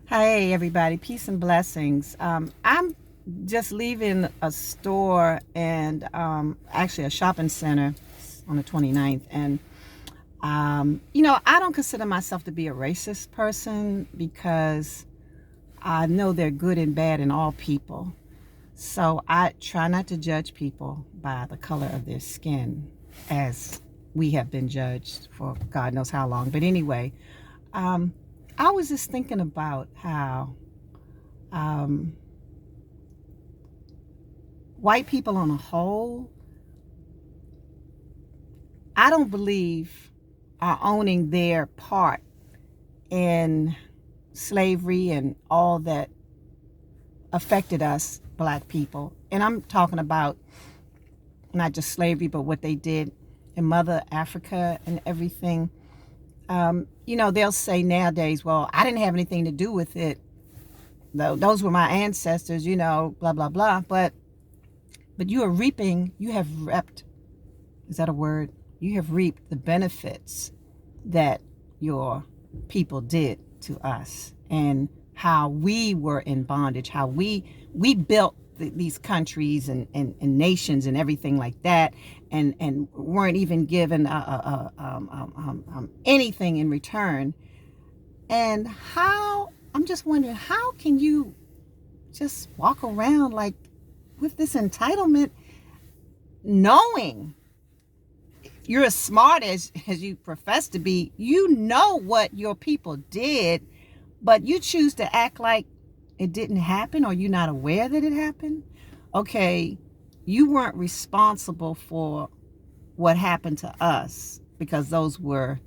Hey, everybody, peace and blessings. I'm just leaving a store and actually a shopping center on the 29th. And, I don't consider myself to be a racist person because I know they're good and bad in all people. So I try not to judge people by the color of their skin as we have been judged for God knows how long. But anyway, um, I was just thinking about how. Um, White people on a whole, I don't believe are owning their part in slavery and all that affected us black people. And I'm talking about not just slavery, but what they did in Mother Africa and everything. They'll say nowadays, well, I didn't have anything to do with it. Those were my ancestors, blah, blah, blah. But you have reaped, is that a word? You have reaped the benefits that your people did to us and how we were in bondage, how we built these countries and nations and everything like that, and weren't even given anything in return. And how, I'm just wondering, how can you just walk around like with this entitlement, knowing you're as smart as you profess to be, you know what your people did, but you choose to act like it didn't happen or you're not aware that it happened. Okay, you weren't responsible for what happened to us because those were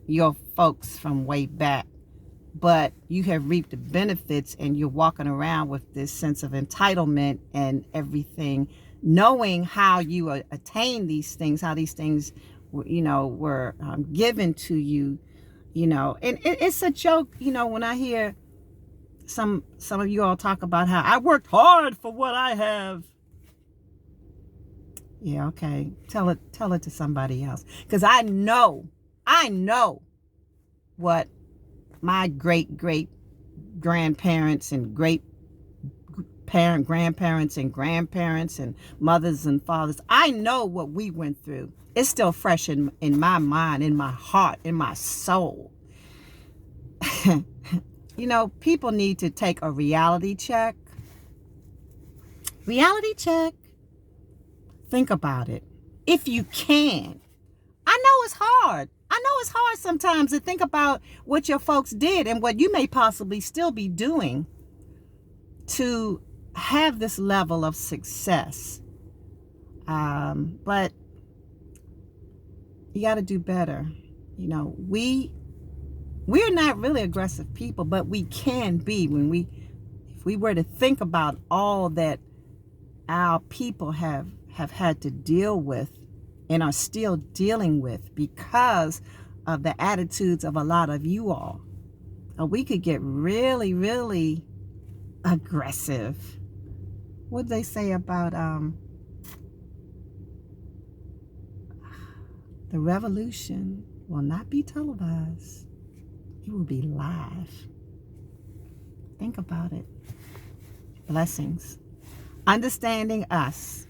your folks from way back, but you have reaped the benefits and you're walking around with this sense of entitlement and everything, knowing how you attain these things, how these things were given to you. And it's a joke, when I hear some of you all talk about how I worked hard for what I have. Yeah, okay, tell it to somebody else, because I know what my great grandparents and great grandparents and grandparents and mothers and fathers, I know what we went through. It's still fresh in my mind, in my heart, in my soul. People need to take a reality check. Reality check. Think about it. If you can. I know it's hard. I know it's hard sometimes to think about what your folks did and what you may possibly still be doing to have this level of success. But you got to do better. We're not really aggressive people, but we can be if we were to think about all that our people have had to deal with and are still dealing with because of the attitudes of a lot of you all. We could get really, really aggressive. What they say about the revolution will not be televised. It will be live. Think about it. Blessings. Understanding us.